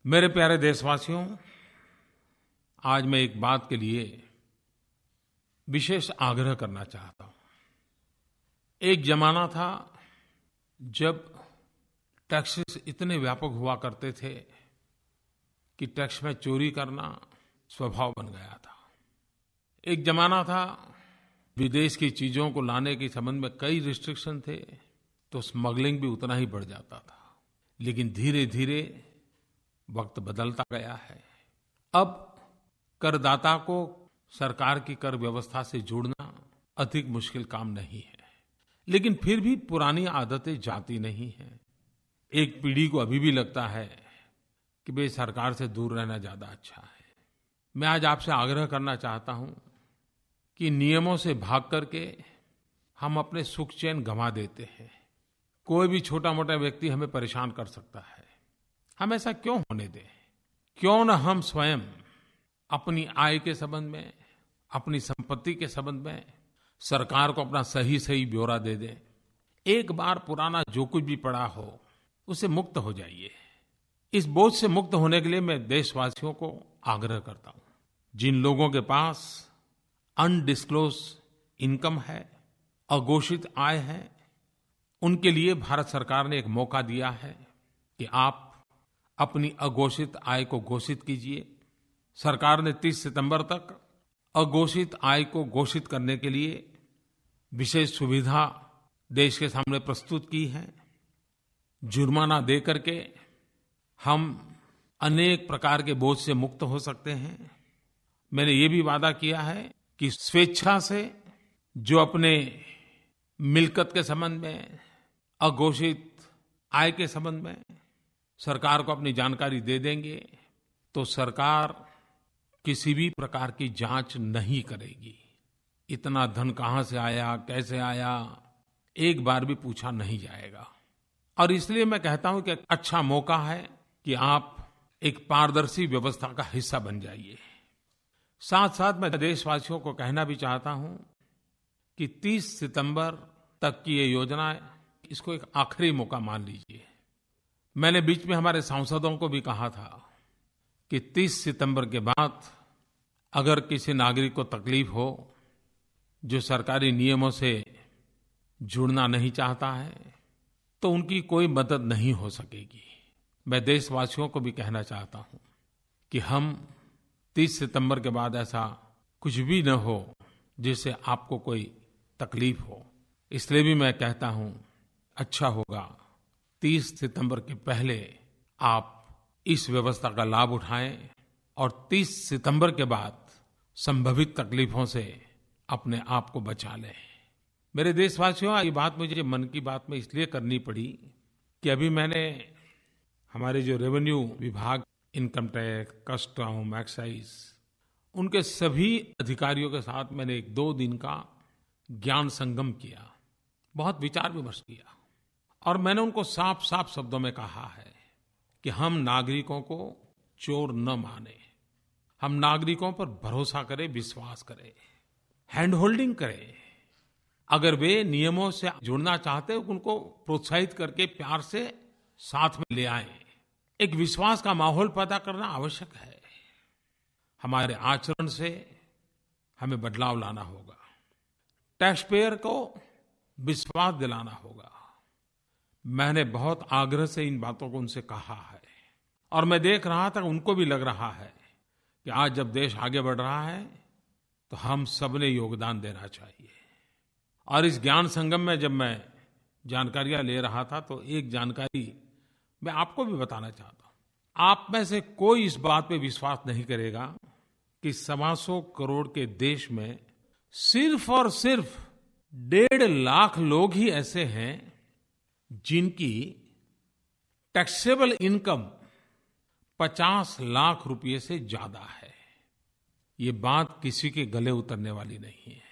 मेरे प्यारे देशवासियों, आज मैं एक बात के लिए विशेष आग्रह करना चाहता हूँ। एक ज़माना था जब टैक्सेस इतने व्यापक हुआ करते थे कि टैक्स में चोरी करना स्वभाव बन गया था। एक ज़माना था विदेश की चीज़ों को लाने के संबंध में कई रिस्ट्रिक्शन थे, तो स्मगलिंग भी उतना ही बढ़ जाता था। लेकिन धीरे-धीरे वक्त बदलता गया है। अब करदाता को सरकार की कर व्यवस्था से जोड़ना अधिक मुश्किल काम नहीं है, लेकिन फिर भी पुरानी आदतें जाती नहीं हैं। एक पीढ़ी को अभी भी लगता है कि भाई सरकार से दूर रहना ज़्यादा अच्छा है। मैं आज आपसे आग्रह करना चाहता हूँ कि नियमों से भाग करके हम अपने सुख चैन गंवा देते हैं। कोई भी छोटा-मोटा व्यक्ति हमें परेशान कर सकता है। हम ऐसा क्यों होने दें? क्यों न हम स्वयं अपनी आय के संबंध में, अपनी संपत्ति के संबंध में सरकार को अपना सही ब्यौरा दे दें। एक बार पुराना जो कुछ भी पड़ा हो, उससे मुक्त हो जाइए। इस बोझ से मुक्त होने के लिए मैं देशवासियों को आग्रह करता हूँ। जिन लोगों के पास अनडिस्क्लोज इनकम है, अघोषित आय है, उनके लिए भारत सरकार ने एक मौका दिया है कि आप अपनी अघोषित आय को घोषित कीजिए। सरकार ने 30 सितंबर तक अघोषित आय को घोषित करने के लिए विशेष सुविधा देश के सामने प्रस्तुत की है। जुर्माना दे करके हम अनेक प्रकार के बोझ से मुक्त हो सकते हैं। मैंने ये भी वादा किया है कि स्वेच्छा से जो अपने मिल्कियत के संबंध में, अघोषित आय के संबंध में सरकार को अपनी जानकारी दे देंगे, तो सरकार किसी भी प्रकार की जांच नहीं करेगी। इतना धन कहाँ से आया, कैसे आया, एक बार भी पूछा नहीं जाएगा। और इसलिए मैं कहता हूं कि एक अच्छा मौका है कि आप एक पारदर्शी व्यवस्था का हिस्सा बन जाइए। साथ साथ मैं देशवासियों को कहना भी चाहता हूं कि 30 सितंबर तक की ये योजना, इसको एक आखिरी मौका मान लीजिए। मैंने बीच में हमारे सांसदों को भी कहा था कि 30 सितंबर के बाद अगर किसी नागरिक को तकलीफ हो, जो सरकारी नियमों से जुड़ना नहीं चाहता है, तो उनकी कोई मदद नहीं हो सकेगी। मैं देशवासियों को भी कहना चाहता हूं कि हम 30 सितंबर के बाद ऐसा कुछ भी न हो जिससे आपको कोई तकलीफ हो। इसलिए भी मैं कहता हूं, अच्छा होगा 30 सितंबर के पहले आप इस व्यवस्था का लाभ उठाएं और 30 सितंबर के बाद संभवित तकलीफों से अपने आप को बचा लें। मेरे देशवासियों, ये बात मुझे मन की बात में इसलिए करनी पड़ी कि अभी मैंने हमारे जो रेवेन्यू विभाग, इनकम टैक्स, कस्टम, एक्साइज, उनके सभी अधिकारियों के साथ मैंने 1-2 दिन का ज्ञान संगम किया, बहुत विचार विमर्श किया। और मैंने उनको साफ साफ शब्दों में कहा है कि हम नागरिकों को चोर न माने, हम नागरिकों पर भरोसा करें, विश्वास करें, हैंड होल्डिंग करें। अगर वे नियमों से जुड़ना चाहते हैं, उनको प्रोत्साहित करके प्यार से साथ में ले आएं। एक विश्वास का माहौल पैदा करना आवश्यक है। हमारे आचरण से हमें बदलाव लाना होगा। टैक्स पेयर को विश्वास दिलाना होगा। मैंने बहुत आग्रह से इन बातों को उनसे कहा है और मैं देख रहा था, उनको भी लग रहा है कि आज जब देश आगे बढ़ रहा है तो हम सब ने योगदान देना चाहिए। और इस ज्ञान संगम में जब मैं जानकारियां ले रहा था, तो एक जानकारी मैं आपको भी बताना चाहता हूं। आप में से कोई इस बात पे विश्वास नहीं करेगा कि 125 करोड़ के देश में सिर्फ और सिर्फ 1.5 लाख लोग ही ऐसे हैं जिनकी टैक्सेबल इनकम 50 लाख रुपए से ज्यादा है। ये बात किसी के गले उतरने वाली नहीं है।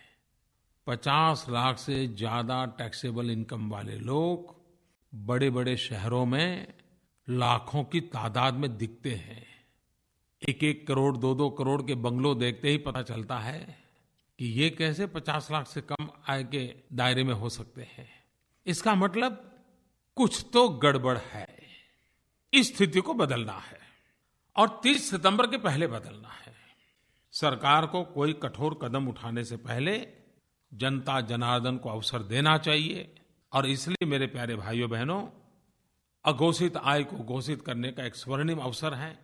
50 लाख से ज्यादा टैक्सेबल इनकम वाले लोग बड़े-बड़े शहरों में लाखों की तादाद में दिखते हैं। 1-1 करोड़, 2-2 करोड़ के बंगलो देखते ही पता चलता है कि ये कैसे 50 लाख से कम आय के दायरे में हो सकते हैं। इसका मतलब कुछ तो गड़बड़ है। इस स्थिति को बदलना है। और 30 सितंबर के पहले बदलना है। सरकार को कोई कठोर कदम उठाने से पहले जनता जनार्दन को अवसर देना चाहिए और इसलिए मेरे प्यारे भाइयों बहनों, अघोषित आय को घोषित करने का एक स्वर्णिम अवसर है।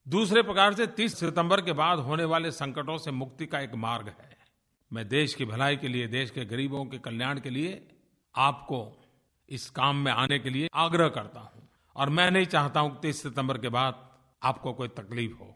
दूसरे प्रकार से 30 सितंबर के बाद होने वाले संकटों से मुक्ति का एक मार्ग है। मैं देश की भलाई के लिए, देश के गरीबों के कल्याण के लिए आपको इस काम में आने के लिए आग्रह करता हूँ और मैं नहीं चाहता हूँ कि 30 सितंबर के बाद आपको कोई तकलीफ हो।